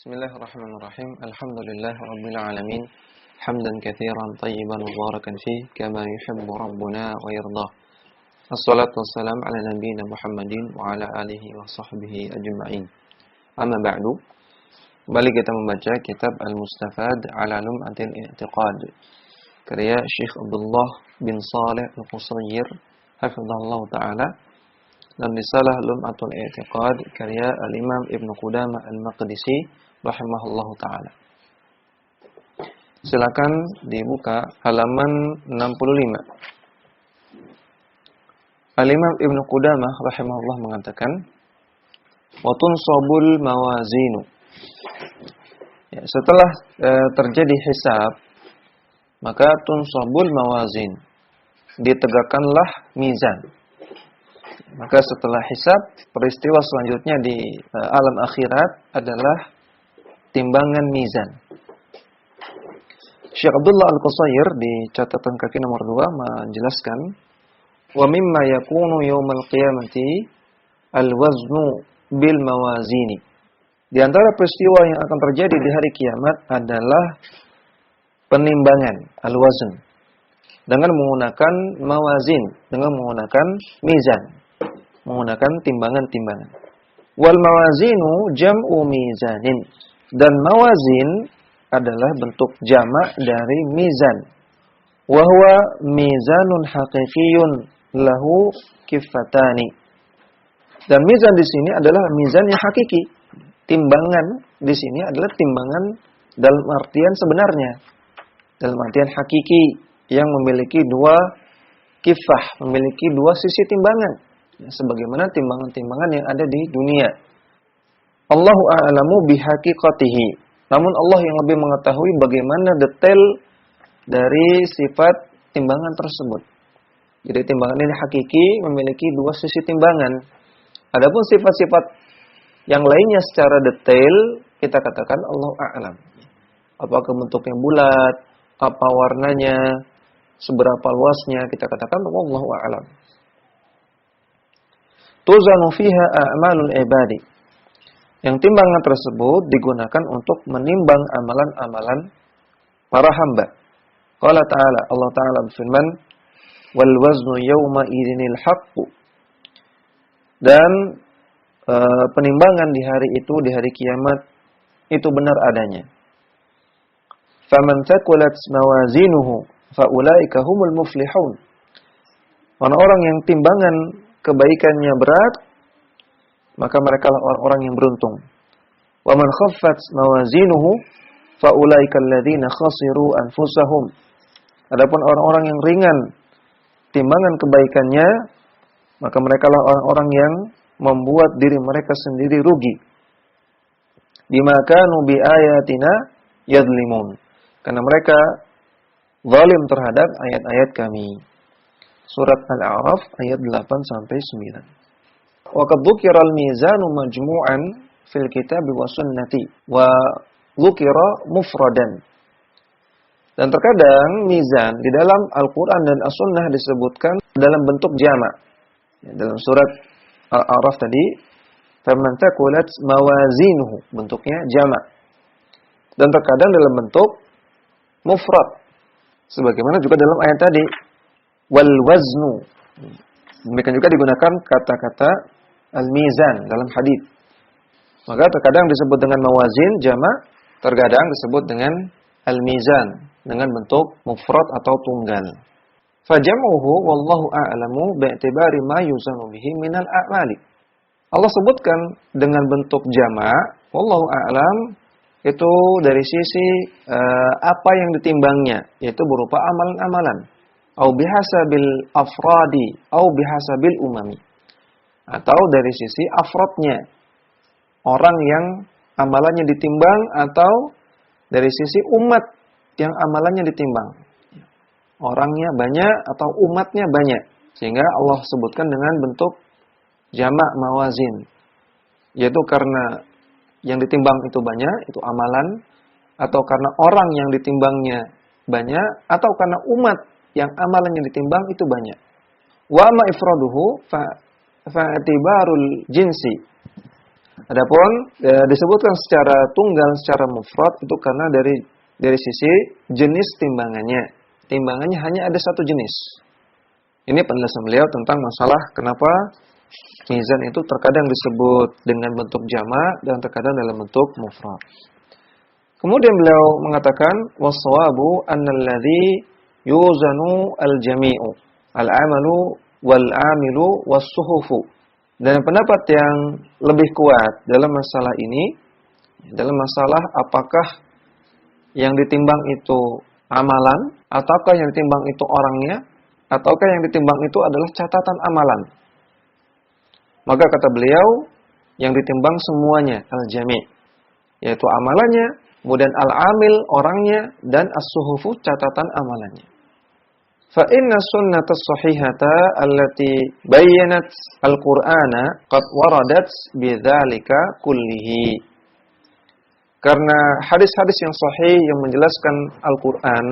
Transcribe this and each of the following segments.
Bismillahirrahmanirrahim. Alhamdulillah rabbil alamin. Hamdan katsiran tayyiban mubarakan fih kama yuhibbu rabbuna wa yardah. Assalatu wassalam ala nabiyyina Muhammadin wa ala alihi wa sahbihi ajma'in. Amma ba'du. Kembali kita membaca kitab Al-Mustafad ala Lum'atil I'tiqad karya Syekh Abdullah bin Shalih Al-Qusayyir hafizahullah ta'ala, dan risalah Lum'atul I'tiqad karya Al-Imam Ibn Qudamah Al-Maqdisi rahimahullahu ta'ala. Silakan dibuka halaman 65. Al-Imam Ibn Qudamah rahimahullah mengatakan, wa tunsabul mawazinu. Ya, setelah terjadi hisab, maka tunsabul mawazin, ditegakkanlah mizan. Maka setelah hisab, peristiwa selanjutnya di alam akhirat adalah timbangan mizan. Syekh Abdullah Al-Qusayyir di catatan kaki nomor 2 menjelaskan, wa mimma yakunu yaumal qiyamati al-waznu bil mawazini. Di antara peristiwa yang akan terjadi di hari kiamat adalah penimbangan al-wazn dengan menggunakan mawazin, dengan menggunakan mizan, menggunakan timbangan-timbangan. Wal mawazinu jam'u mizanin. Dan mawazin adalah bentuk jamak dari mizan. Wa huwa mizanun haqiqiyun lahu kiffatani. Dan mizan di sini adalah mizan yang hakiki. Timbangan di sini adalah timbangan dalam artian sebenarnya, dalam artian hakiki, yang memiliki dua kiffah, memiliki dua sisi timbangan, ya, sebagaimana timbangan-timbangan yang ada di dunia. Allahu a'lamu bihaqiqatihi. Namun Allah yang lebih mengetahui bagaimana detail dari sifat timbangan tersebut. Jadi timbangan ini hakiki, memiliki dua sisi timbangan. Adapun sifat-sifat yang lainnya secara detail kita katakan Allah a'lam. Apakah bentuknya bulat, apa warnanya, seberapa luasnya, kita katakan wallahu a'lam. Tuzanu fiha a'malul ibadi. Yang timbangan tersebut digunakan untuk menimbang amalan-amalan para hamba. Qala ta'ala, Allah Ta'ala berfirman, wal waznu yawma idinil haqqu. Dan penimbangan di hari itu, di hari kiamat, itu benar adanya. Faman thaqulat mawazinuhu faulaika humul muflihun. Orang-orang yang timbangan kebaikannya berat, maka mereka lah orang-orang yang beruntung. Wa man khaffat mawazinuhu faulaika alladziina khasiru anfusahum. Adapun orang-orang yang ringan timbangan kebaikannya, maka mereka lah orang-orang yang membuat diri mereka sendiri rugi. Bima kanu bi ayatina yadlimun. Karena mereka zalim terhadap ayat-ayat kami. Surat Al-A'raf ayat 8 sampai 9. Wa qad dzukira al-mizanu majmu'an fil kitab wa sunnati wa dzukira mufradan. Dan terkadang mizan di dalam Al-Qur'an dan As-Sunnah disebutkan dalam bentuk jamak. Ya, dalam surat Al-A'raf tadi, faman thaqulat mawazinuhu, bentuknya jamak. Dan terkadang dalam bentuk mufrad. Sebagaimana juga dalam ayat tadi, wal waznu. Demikian juga digunakan kata-kata al-mizan dalam hadis. Maka terkadang disebut dengan mawazin jamak, terkadang disebut dengan al-mizan dengan bentuk mufrad atau tunggal. Fajam'uhu wallahu a'lamu bi'tibari ma yuzanu bihi minal a'mali. Allah sebutkan dengan bentuk jamak, wallahu a'lam, itu dari sisi apa yang ditimbangnya, yaitu berupa amalan-amalan. Au bihasabil afradi, au bihasabil umami. Atau dari sisi afrodnya, orang yang amalannya ditimbang, atau dari sisi umat yang amalannya ditimbang. Orangnya banyak atau umatnya banyak. Sehingga Allah sebutkan dengan bentuk jamak mawazin. Yaitu karena yang ditimbang itu banyak, itu amalan. Atau karena orang yang ditimbangnya banyak. Atau karena umat yang amalannya ditimbang itu banyak. Wa ma ifraduhu fa'atibarul jinsi. Adapun disebutkan secara tunggal, secara mufrad itu karena dari sisi jenis timbangannya. Timbangannya hanya ada satu jenis. Ini penjelasan beliau tentang masalah kenapa mizan itu terkadang disebut dengan bentuk jamak dan terkadang dalam bentuk mufrad. Kemudian beliau mengatakan waswabu annalladzi yuzanu al-jami'u al-amalu wal-amilu was-suhufu. Dan pendapat yang lebih kuat dalam masalah ini, dalam masalah apakah yang ditimbang itu amalan, ataukah yang ditimbang itu orangnya, ataukah yang ditimbang itu adalah catatan amalan. Maka kata beliau, yang ditimbang semuanya, al-jami', yaitu amalannya, kemudian al-amil, orangnya, dan as-suhufu, catatan amalannya. Fa inna sunnata sahihata allati bayyanat al-Qur'ana qad waradat bidzalika kullihi. Karena hadis-hadis yang sahih yang menjelaskan Al-Qur'an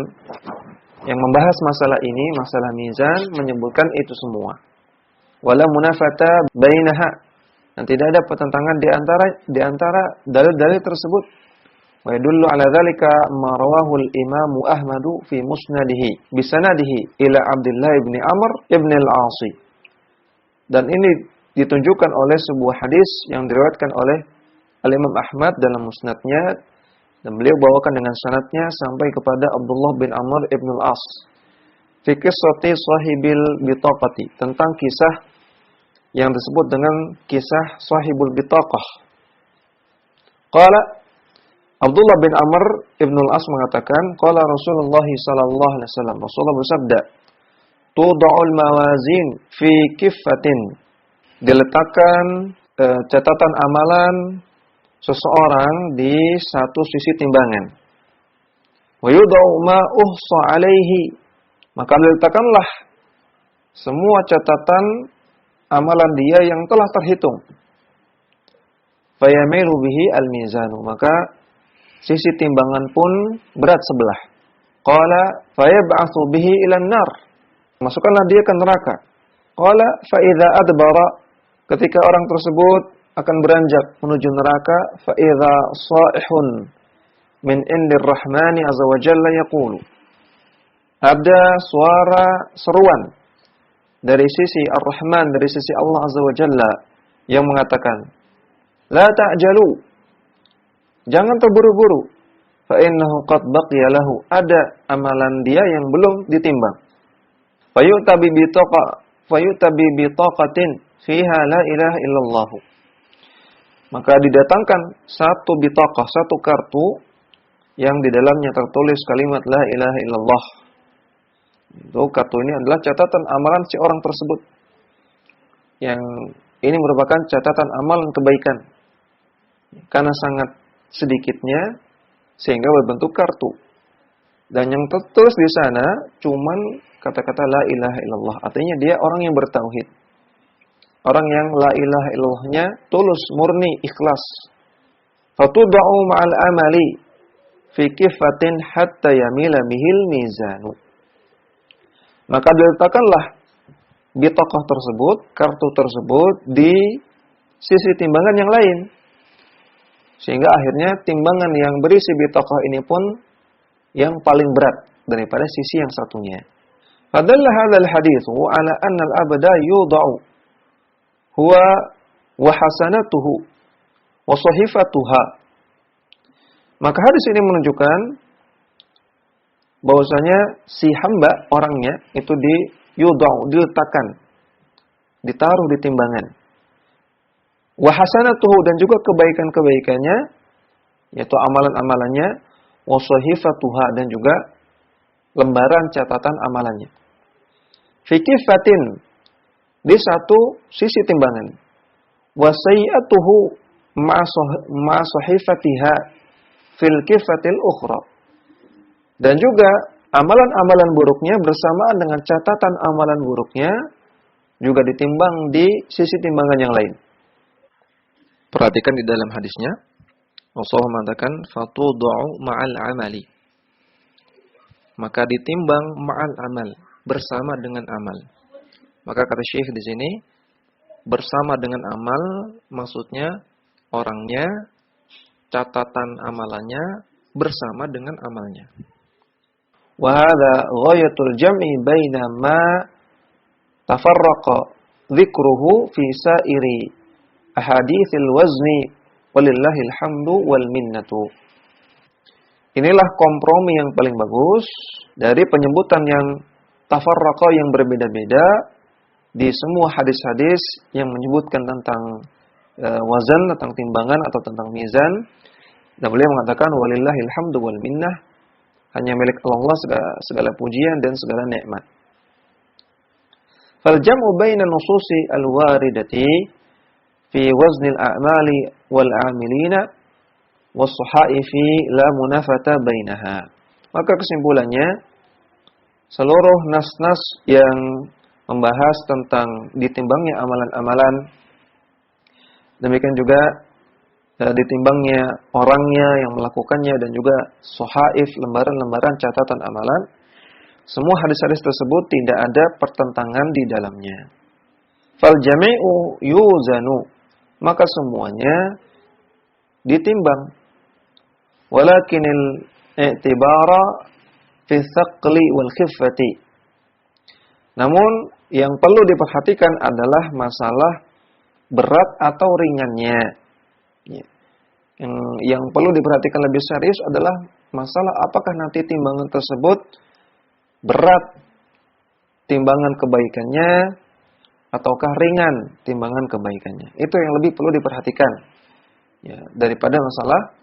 yang membahas masalah ini, masalah mizan, menyebutkan itu semua. Wala munafata bainaha. Dan tidak ada pertentangan di antara dalil-dalil tersebut. Wa yadullu ala dzalika ma rawahu al-Imam Ahmad fi musnadihi bi sanadihi ila Abdullah bin Amr ibn al-As. Dan ini ditunjukkan oleh sebuah hadis yang diriwayatkan oleh Al-Imam Ahmad dalam musnadnya dan beliau bawakan dengan sanadnya sampai kepada Abdullah bin Amr ibn al-As. Fi qissati sahibil bitaqati, tentang kisah yang disebut dengan kisah sahibul bitaqah. Qala Abdullah bin Amr ibn al-As mengatakan, qala Rasulullah sallallahu alaihi wasallam, Rasulullah bersabda, tud'ul mawazin fi kiffatin, diletakkan catatan amalan seseorang di satu sisi timbangan. Wa yud'u ma uhsa alaihi, maka diletakkanlah semua catatan amalan dia yang telah terhitung. Fayamilu bihi al-mizanu, maka sisi timbangan pun berat sebelah. Qala fayab'atsu bihi ilan nar, masukkanlah dia ke neraka. Qala fa idza adbara, ketika orang tersebut akan beranjak menuju neraka, fa idza sa'ihun min indir rahmani azza wa jalla yaqulu, ada suara seruan dari sisi Ar-Rahman, dari sisi Allah azza wa jalla yang mengatakan, la ta'jalu, jangan terburu-buru. Fa innahu qad baqiya lahu, ada amalan dia yang belum ditimbang. Fayutabi bitaqatin fiha la ilaha illallah. Maka didatangkan satu bitaqah, satu kartu yang di dalamnya tertulis kalimat la ilaha illallah. Itu kartu ini adalah catatan amalan si orang tersebut. Yang ini merupakan catatan amalan kebaikan. Karena sangat sedikitnya sehingga berbentuk kartu. Dan yang tertulis di sana cuman kata-kata la ilaha illallah. Artinya dia orang yang bertauhid. Orang yang la ilaha illallahnya tulus, murni, ikhlas. Fatud'u ma'al amali fi kifatin hatta yamila bihil mizanu. Maka diletakkanlah bitaqah tersebut, kartu tersebut di sisi timbangan yang lain. Sehingga akhirnya timbangan yang berisi bitaqah ini pun yang paling berat daripada sisi yang satunya. Fadalla hadzal haditsu ala anna al-abda yudau huwa wa hasanatuhu wa sahifatuha. Maka hadis ini menunjukkan bahwasanya si hamba, orangnya itu diletakkan, ditaruh di timbangan. Wa hasanatuhu, dan juga kebaikan-kebaikannya, yaitu amalan-amalannya, wa sahifatuha, dan juga lembaran catatan amalannya. Fi kifatin, di satu sisi timbangan. Wa sayyi'atuhu ma sahifatiha fil kifatil ukhra. Dan juga amalan-amalan buruknya bersamaan dengan catatan amalan buruknya juga ditimbang di sisi timbangan yang lain. Perhatikan di dalam hadisnya, Rasulullah mengatakan fatudu'u ma'al amali. Maka ditimbang ma'al amal, bersama dengan amal. Maka kata Syekh di sini, bersama dengan amal maksudnya orangnya, catatan amalannya bersama dengan amalnya. Wa hadza ghayatul jam'i baina ma tafarraqa dzikruhu fi sa'iri ahaditsil wazni walillahil hamdu wal minnatu. Inilah kompromi yang paling bagus dari penyebutan yang tafarraqa yang berbeda-beda di semua hadis-hadis yang menyebutkan tentang wazan, tentang timbangan atau tentang mizan. Dan beliau mengatakan walillahil hamdu wal minnah, hanya milik Allah segala pujian dan segala nikmat. Fal jam'u baina nususi al-waridati fi waznil a'mali wal 'amilina was suhaifi la munafata bainaha. Maka kesimpulannya, seluruh nas-nas yang membahas tentang ditimbangnya amalan-amalan, demikian juga ditimbangnya orangnya yang melakukannya, dan juga suhaif, lembaran-lembaran catatan amalan, semua hadis-hadis tersebut tidak ada pertentangan di dalamnya. Fal jami'u yuzanu, maka semuanya ditimbang. Walakinil i'tibara fi thaqli wal khiffati. Namun yang perlu diperhatikan adalah masalah berat atau ringannya. Yang perlu diperhatikan lebih serius adalah masalah apakah nanti timbangan tersebut berat timbangan kebaikannya ataukah ringan timbangan kebaikannya. Itu yang lebih perlu diperhatikan. Ya, daripada masalah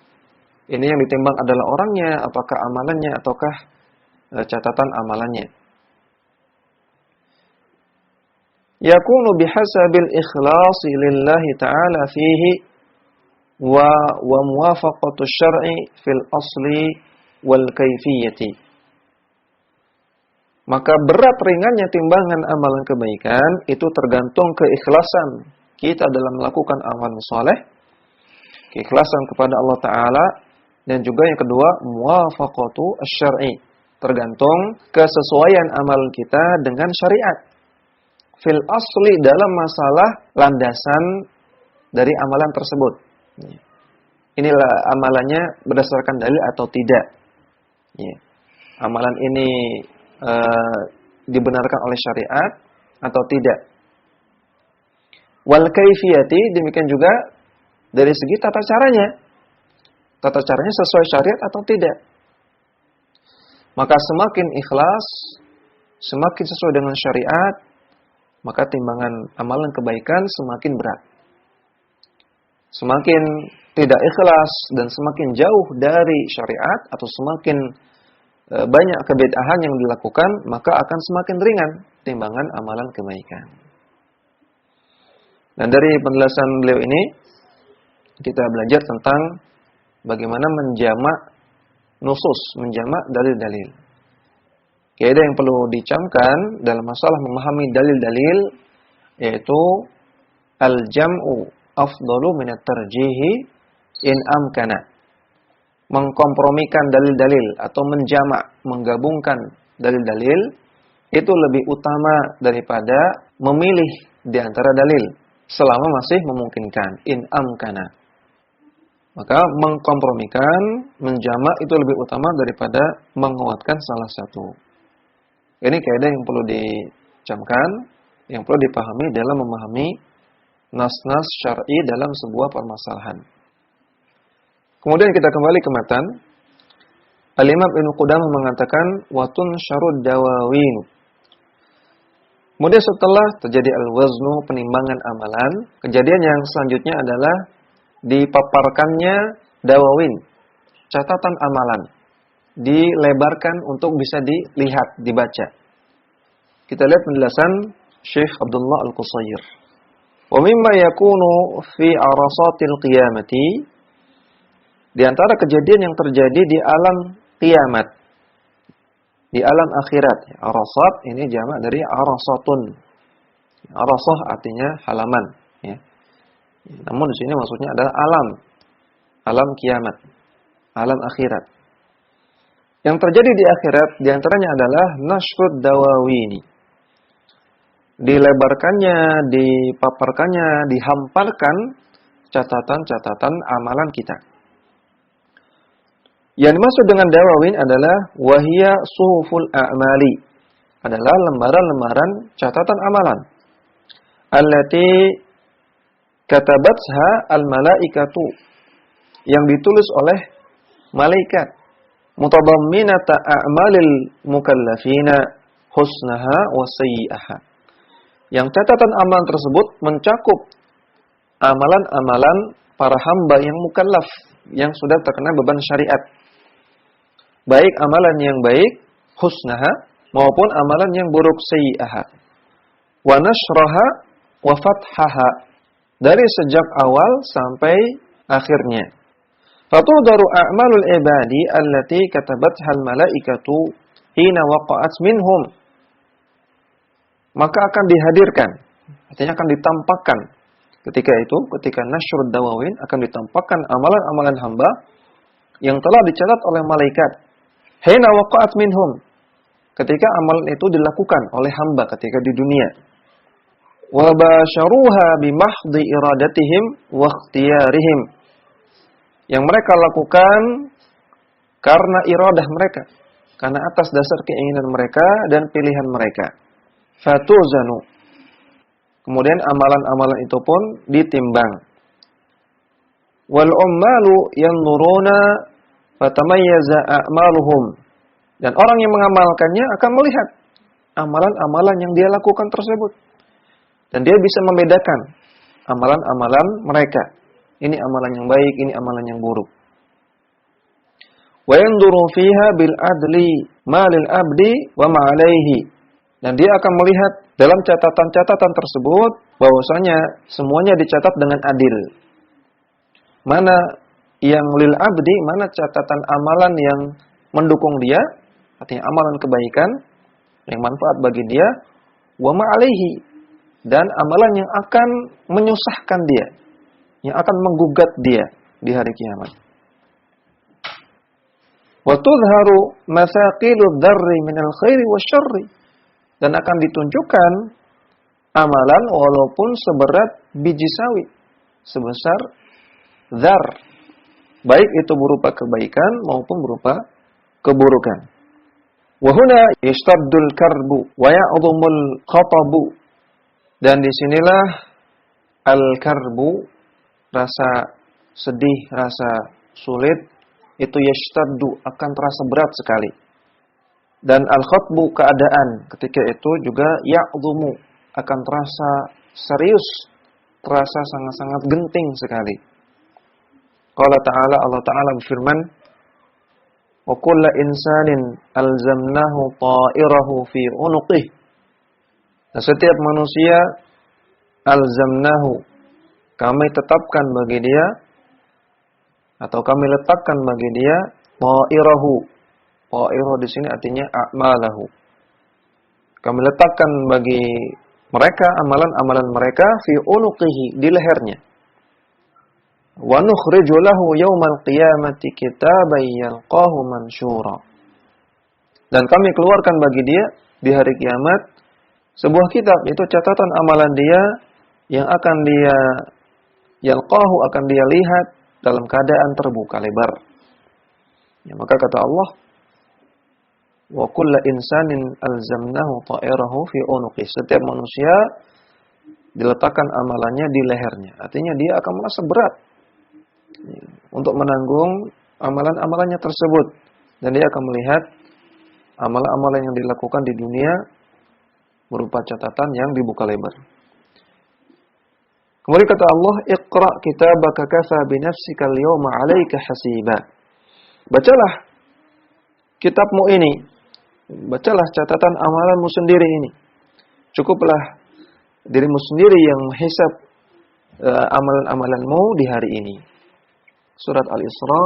ini yang ditimbang adalah orangnya, apakah amalannya ataukah catatan amalannya. Yakunu bihasabil ikhlasi lillahi ta'ala fihi wa muwafaqatu syar'i fil asli wal kaifiyati. Maka berat ringannya timbangan amalan kebaikan itu tergantung keikhlasan kita dalam melakukan amalan saleh, keikhlasan kepada Allah Ta'ala, dan juga yang kedua muwafaqatu asy-syar'i, tergantung kesesuaian amalan kita dengan syariat. Fil asli, dalam masalah landasan dari amalan tersebut. Inilah amalannya berdasarkan dalil atau tidak. Amalan ini dibenarkan oleh syariat atau tidak. Wal kaifiyati, demikian juga dari segi tata caranya. Tata caranya sesuai syariat atau tidak. Maka semakin ikhlas, semakin sesuai dengan syariat, maka timbangan amalan kebaikan semakin berat. Semakin tidak ikhlas dan semakin jauh dari syariat atau semakin banyak kebid'ahan yang dilakukan, maka akan semakin ringan timbangan amalan kebaikan. Dan dari penjelasan beliau ini kita belajar tentang bagaimana menjamak nusus, menjamak dalil-dalil. Kaidah yang perlu dicamkan dalam masalah memahami dalil-dalil yaitu al-jam'u afdalu minat tarjihi in amkana. Mengkompromikan dalil-dalil atau menjamak, menggabungkan dalil-dalil itu lebih utama daripada memilih di antara dalil selama masih memungkinkan, in amkana. Maka mengkompromikan, menjamak itu lebih utama daripada menguatkan salah satu. Ini kaidah yang perlu dicamkan, yang perlu dipahami dalam memahami nas-nas syar'i dalam sebuah permasalahan. Kemudian kita kembali ke matan. Al-Imam Ibnu Qudamah mengatakan watun syarud dawawin. Kemudian setelah terjadi al-waznu, penimbangan amalan, kejadian yang selanjutnya adalah dipaparkannya dawawin, catatan amalan, dilebarkan untuk bisa dilihat, dibaca. Kita lihat penjelasan Syekh Abdullah Al-Qusayr. Wa mimma yakunu fi arasatil qiyamati, di antara kejadian yang terjadi di alam kiamat, di alam akhirat. Arasat ini jamak dari arasatun. Arasah artinya halaman, ya. Namun di sini maksudnya adalah alam kiamat, alam akhirat. Yang terjadi di akhirat di antaranya adalah nashrud dawawini. Dilebarkannya, dipaparkannya, dihamparkan catatan-catatan amalan kita. Yang dimaksud dengan dawawin adalah wahia suhuful a'mali, adalah lembaran-lembaran catatan amalan. Allati katabatha al-malaikatu, yang ditulis oleh malaikat. Mutadamminata a'malil mukallafina husnaha wa sayyi'aha. Yang catatan amalan tersebut mencakup amalan-amalan para hamba yang mukallaf, yang sudah terkena beban syariat. Baik amalan yang baik, husnaha, maupun amalan yang buruk, sayyi'aha. Wa nashraha wa fathaha, dari sejak awal sampai akhirnya. Fatudaru a'malul ibadi allati katabatha al-malaikatu hina waqa'at minhum. Maka akan dihadirkan, artinya akan ditampakkan. Ketika nasyrud dawawin, akan ditampakkan amalan-amalan hamba yang telah dicatat oleh malaikat. Hina waqa'at minhum, ketika amalan itu dilakukan oleh hamba ketika di dunia. Wa basharuha bimahdhi iradatihim wa ikhtiyarihim, yang mereka lakukan karena iradah mereka, karena atas dasar keinginan mereka dan pilihan mereka. Fatuzanu, kemudian amalan-amalan itu pun ditimbang. Wal ummalu yanzuruna fatamayyaza a'maluhum, dan orang yang mengamalkannya akan melihat amalan-amalan yang dia lakukan tersebut, dan dia bisa membedakan amalan-amalan mereka. Ini amalan yang baik, ini amalan yang buruk. Wa yanzuru fiha bil adli ma lil abdi wa ma alaihi, dan dia akan melihat dalam catatan-catatan tersebut bahwasanya semuanya dicatat dengan adil. Mana yang lil abdi, mana catatan amalan yang mendukung dia, artinya amalan kebaikan yang manfaat bagi dia, wa ma alaihi, dan amalan yang akan menyusahkan dia, yang akan menggugat dia di hari kiamat. Wa tudharu mathaqilud dzarri minal khairi wasyarri, dan akan ditunjukkan amalan walaupun seberat biji sawi, sebesar dzar, baik itu berupa kebaikan maupun berupa keburukan. Wa huna yashtaddul karbu wa ya'dhumul khatabu, dan disinilah al-karbu, rasa sedih, rasa sulit, itu yashtaddu, akan terasa berat sekali. Dan al-khatbu, keadaan ketika itu juga ya'dhumu, akan terasa serius, terasa sangat-sangat genting sekali. Qala ta'ala, Allah Ta'ala berfirman, wa kullu insanin alzamnahu ta'irahu fi unuqih, dan setiap manusia alzamnahu, kami tetapkan bagi dia, atau kami letakkan bagi dia, ta'irahu. Ta'irahu di sini artinya a'malahu. Kami letakkan bagi mereka amalan-amalan mereka fi unuqihi, di lehernya. Wa nukhriju lahu yaumal qiyamati kitaban yalqahu mansyura, dan kami keluarkan bagi dia di hari kiamat sebuah kitab, itu catatan amalan dia yang akan dia yalqahu, akan dia lihat dalam keadaan terbuka lebar. Ya, maka kata Allah, wa kullu insanin alzamnahu ta'irahu fi unuqi, setiap manusia diletakkan amalannya di lehernya, artinya dia akan merasa berat untuk menanggung amalan-amalannya tersebut, dan dia akan melihat amalan-amalan yang dilakukan di dunia berupa catatan yang dibuka lebar. Kemudian kata Allah, Iqra kitabaka kafa binafsika al-yawma 'alaika hasiba. Bacalah kitabmu ini, bacalah catatan amalanmu sendiri ini. Cukuplah dirimu sendiri yang menghisab amalan-amalanmu di hari ini. Surat Al-Isra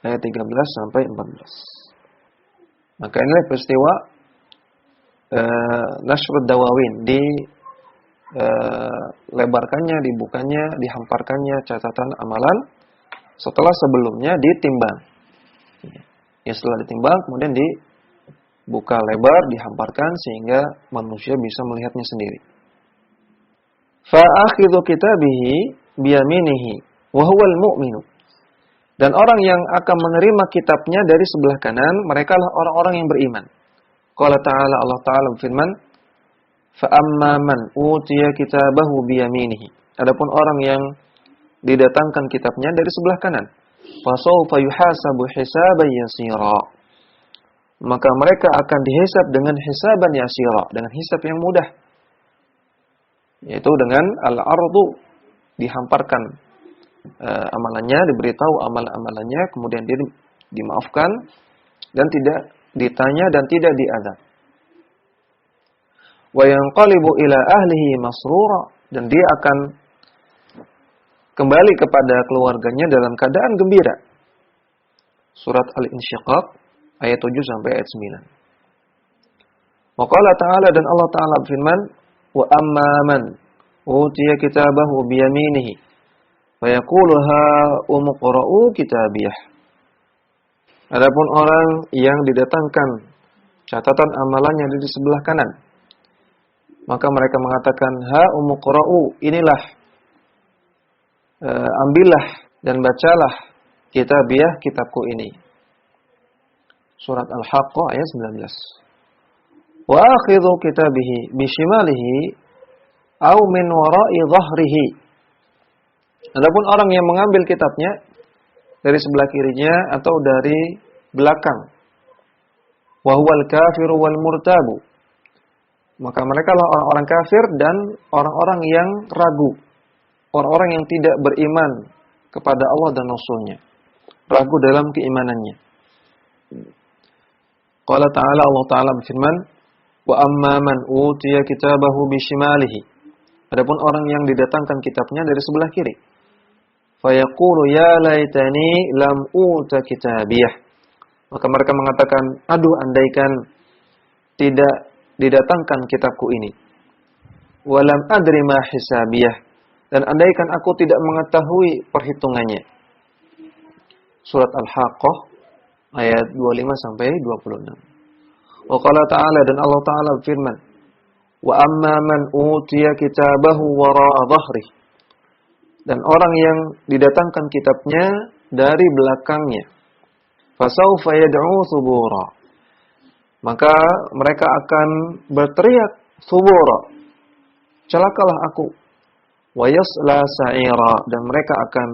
ayat 13 sampai 14. Maka inilah peristiwa nashrud dawawin, lebarkannya, dibukanya, dihamparkannya catatan amalan setelah sebelumnya ditimbang. Ya, setelah ditimbang kemudian dibuka lebar, dihamparkan sehingga manusia bisa melihatnya sendiri. Fa akhidhu kitabihi biyaminihi, wa huwal mu'minu. Dan orang yang akan menerima kitabnya dari sebelah kanan, mereka lah orang-orang yang beriman. Qala ta'ala, Allah Ta'ala berfirman, fa amma man utiya kitabahu biyaminihi. Adapun orang yang didatangkan kitabnya dari sebelah kanan, fa sawfa yuhasabu hisaban yasira. Maka mereka akan dihisab dengan hisaban yasira, dengan hisab yang mudah. Yaitu dengan al-ardu, dihamparkan amalannya, diberitahu amalan-amalannya, kemudian dia dimaafkan dan tidak ditanya dan tidak diazab. Wa yanqalibu ila ahlihi masrura, dan dia akan kembali kepada keluarganya dalam keadaan gembira. Surat Al-Insyiqaq ayat 7 sampai ayat 9. Wa qala ta'ala, dan Allah Ta'ala berfirman, wa amma man utiya kitabahu biyaminihi fa yaqulu ha umqra'u kitabiyah. Adapun orang yang didatangkan catatan amalannya di sebelah kanan, maka mereka mengatakan, ha umqra'u, inilah, ambillah dan bacalah kitabiyah, kitabku ini. Surat Al-Haqqah ayat 19. Wa akhidhu kitabihi bishimalihi aw min wara'i dhahrihi. Adapun orang yang mengambil kitabnya dari sebelah kirinya atau dari belakang, wa huwal kafiru wal murtabu, maka mereka lah orang-orang kafir dan orang-orang yang ragu, orang-orang yang tidak beriman kepada Allah dan Rasul-Nya, ragu dalam keimanannya. Qala ta'ala, Allah Ta'ala berfirman, wa amma man utiya kitabahu bishimalihi. Adapun orang yang didatangkan kitabnya dari sebelah kiri, fa yaqulu ya laitani lam uta kitabiyah. Maka mereka mengatakan, aduh andaikan tidak didatangkan kitabku ini. Walam adri ma hisabiyah, dan andaikan aku tidak mengetahui perhitungannya. Surat Al-Haqqah ayat 25 sampai 26. Wa qala ta'ala, dan Allah Ta'ala berfirman, wa amma man utiya kitabahu wara'a dhahri. Dan orang yang didatangkan kitabnya dari belakangnya, fasawfa yad'u thubura. Maka mereka akan berteriak thubura, celakalah aku. Wa yasla sa'ira, dan mereka akan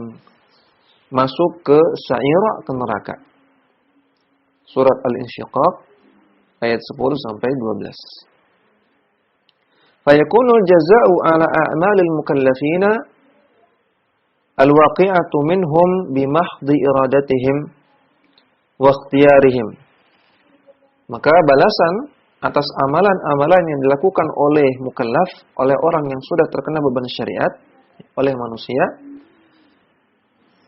masuk ke sa'ira, ke neraka. Surat Al-Insyiqaq ayat 10 sampai 12. Fayakunul jaza'u ala a'malil mukallafina al-waqi'atu minhum bimahdhi iradatihim wa ikhtiyarihim. Maka balasan atas amalan-amalan yang dilakukan oleh mukallaf, oleh orang yang sudah terkena beban syariat, oleh manusia,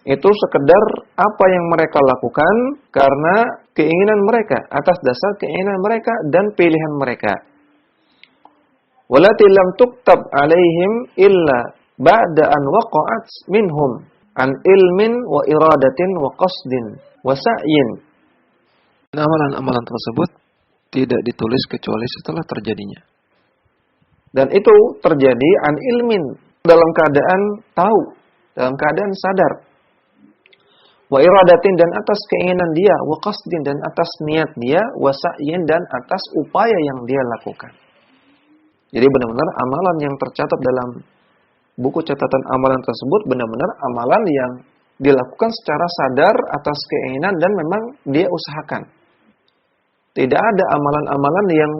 itu sekedar apa yang mereka lakukan karena keinginan mereka, atas dasar keinginan mereka dan pilihan mereka. Walati lam tuktab alaihim illa ba'da an waqa'at minhum an ilmin wa iradatin wa qasdin wa sa'yin. Amalan-amalan tersebut tidak ditulis kecuali setelah terjadinya. Dan itu terjadi an ilmin, dalam keadaan tahu, dalam keadaan sadar. Wa iradatin, dan atas keinginan dia, wa qasdin, dan atas niat dia, wa sa'yin, dan atas upaya yang dia lakukan. Jadi benar-benar amalan yang tercatat dalam buku catatan amalan tersebut benar-benar amalan yang dilakukan secara sadar atas keinginan dan memang dia usahakan. Tidak ada amalan-amalan yang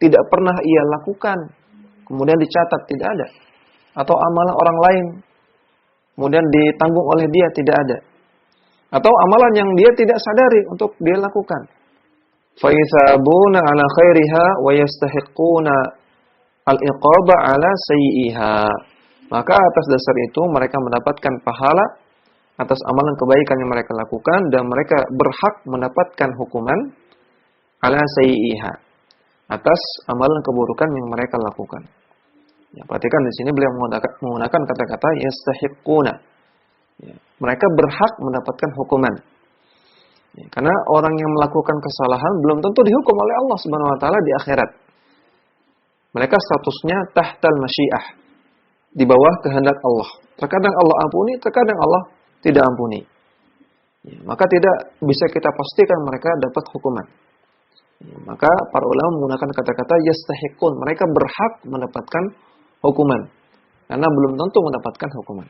tidak pernah ia lakukan kemudian dicatat, tidak ada. Atau amalan orang lain kemudian ditanggung oleh dia, tidak ada. Atau amalan yang dia tidak sadari untuk dia lakukan. Fa yathabuna ala khairiha wa yastahiquna al-iqaba ala sayyi'iha. Maka atas dasar itu mereka mendapatkan pahala atas amalan kebaikan yang mereka lakukan dan mereka berhak mendapatkan hukuman ala sayyi'iha, atas amalan keburukan yang mereka lakukan. Ya, perhatikan di sini beliau menggunakan kata-kata yastahiquna. Ya, mereka berhak mendapatkan hukuman. Ya, karena orang yang melakukan kesalahan belum tentu dihukum oleh Allah Subhanahu wa taala di akhirat. Mereka statusnya tahtal masyiah. di bawah kehendak Allah. Terkadang Allah ampuni, terkadang Allah tidak ampuni. Ya, maka tidak bisa kita pastikan mereka dapat hukuman. Ya, maka para ulama menggunakan kata-kata yastahiqun, mereka berhak mendapatkan hukuman karena belum tentu mendapatkan hukuman.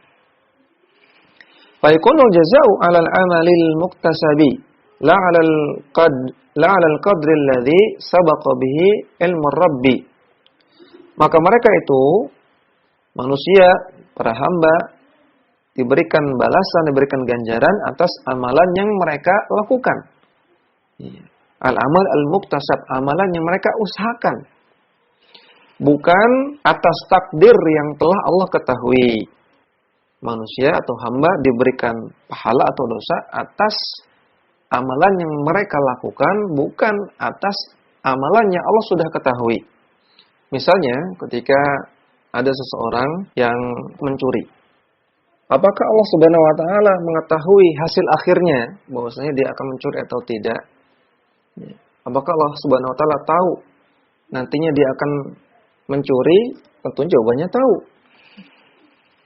Fa yakunul jazaa'u 'alal 'amalil muktasabi la 'alal qadri alladhi sabaqa bihi ilmu rabbi. Maka mereka itu manusia, para hamba diberikan balasan, diberikan ganjaran atas amalan yang mereka lakukan. Al-amal al-muktasab, amalan yang mereka usahakan. Bukan atas takdir yang telah Allah ketahui. Manusia atau hamba diberikan pahala atau dosa atas amalan yang mereka lakukan, bukan atas amalan yang Allah sudah ketahui. Misalnya, ketika ada seseorang yang mencuri. Apakah Allah Subhanahu wa taala mengetahui hasil akhirnya bahwasanya dia akan mencuri atau tidak? Apakah Allah Subhanahu wa taala tahu nantinya dia akan mencuri? Tentunya jawabannya tahu.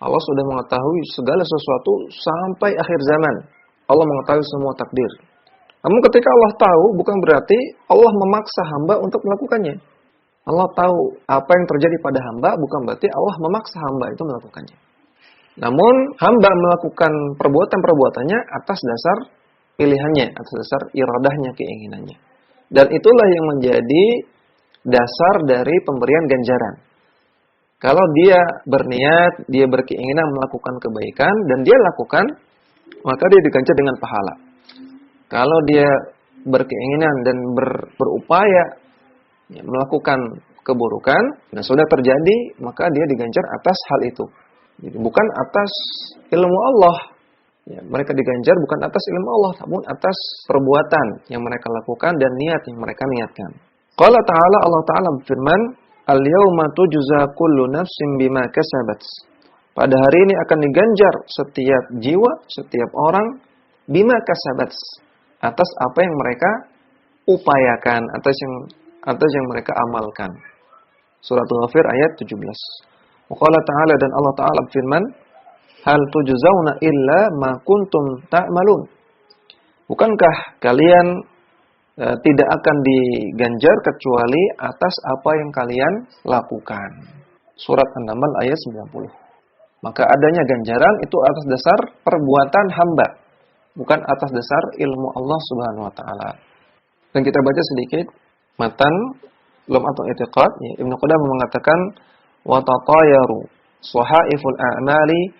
Allah sudah mengetahui segala sesuatu sampai akhir zaman. Allah mengetahui semua takdir. Namun ketika Allah tahu, bukan berarti Allah memaksa hamba untuk melakukannya. Allah tahu apa yang terjadi pada hamba, bukan berarti Allah memaksa hamba itu melakukannya. Namun hamba melakukan perbuatan-perbuatannya atas dasar pilihannya, atas dasar iradahnya, keinginannya. Dan itulah yang menjadi dasar dari pemberian ganjaran. Kalau dia berniat, dia berkeinginan melakukan kebaikan dan dia lakukan, maka dia diganjar dengan pahala. Kalau dia berkeinginan dan berupaya melakukan keburukan, dan sudah terjadi, maka dia diganjar atas hal itu. Jadi, bukan atas ilmu Allah. Ya, mereka diganjar bukan atas ilmu Allah, namun atas perbuatan yang mereka lakukan dan niat yang mereka niatkan. Qala ta'ala, Allah Ta'ala berfirman, Al-yawma tujza kullu nafsin bima kasabat. Pada hari ini akan diganjar setiap jiwa, setiap orang, bima kasabat, atas apa yang mereka upayakan, atas yang mereka amalkan. Surat Ghafir ayat 17. Qala ta'ala, dan Allah Ta'ala berfirman, hal tujzauna illa ma kuntum ta'malun. Bukankah kalian tidak akan diganjar kecuali atas apa yang kalian lakukan. Surat An-Naml ayat 90. Maka adanya ganjaran itu atas dasar perbuatan hamba, bukan atas dasar ilmu Allah Subhanahu wa taala. Dan kita baca sedikit matan Lum'atul I'tiqad, Ibnu Qudamah mengatakan wa tatayaru sahaiful a'mali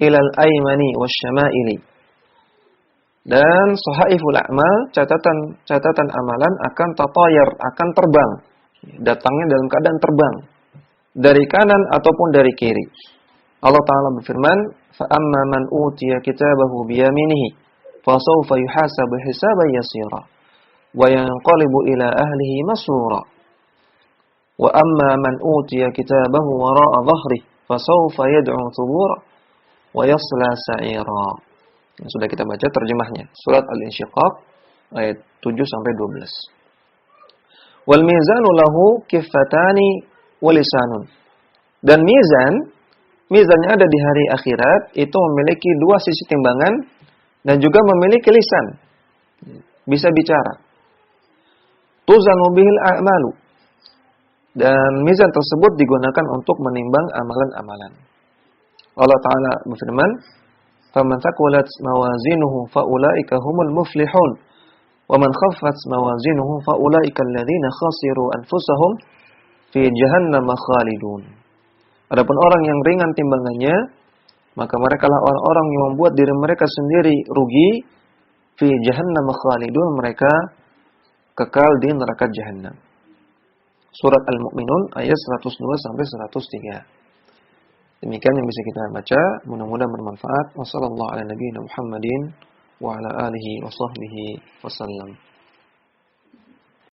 ilal aymani wasyama'ili. Dan sahaiful a'mal, catatan amalan akan tatayar, akan terbang. Datangnya dalam keadaan terbang dari kanan ataupun dari kiri. Allah Ta'ala berfirman, fa amma man utiya kitabahu biyaminihi fasawfa yuhasabu hisaban yasira wa yanqalibu ila ahlihi masrura. Wa amma man utiya kitabahu wara'a dhahrihi fasawfa yad'u thubura wa yasla sa'ira. Sudah kita baca terjemahnya. Surat Al-Insyiqaq ayat 7 sampai 12. Wal mizanu lahu kiffatani wa lisanun. Dan mizannya ada di hari akhirat itu memiliki dua sisi timbangan dan juga memiliki lisan. Bisa bicara. Tuzanu bihil a'malu. Dan mizan tersebut digunakan untuk menimbang amalan-amalan. Allah Ta'ala berfirman, فَمَنْ ثَقُلَتْ مَوَازِينُهُ فَأُولَئِكَ هُمُ الْمُفْلِحُونَ وَمَنْ خَفَّتْ مَوَازِينُهُ فَأُولَئِكَ الَّذِينَ خَسِرُوا أَنفُسَهُمْ فِي جَهَنَّمَ خَالِدُونَ. Adapun orang yang ringan timbangannya, maka merekalah orang-orang yang membuat diri mereka sendiri rugi, fi jahannam khalidun, mereka kekal di neraka jahanam. Surat Al-Mu'minun ayat 102 sampai 103. Demikian yang bisa kita baca, mudah-mudahan bermanfaat. Wassallallahu ala nabiyina Muhammadin wa ala alihi wa sahbihi wasallam.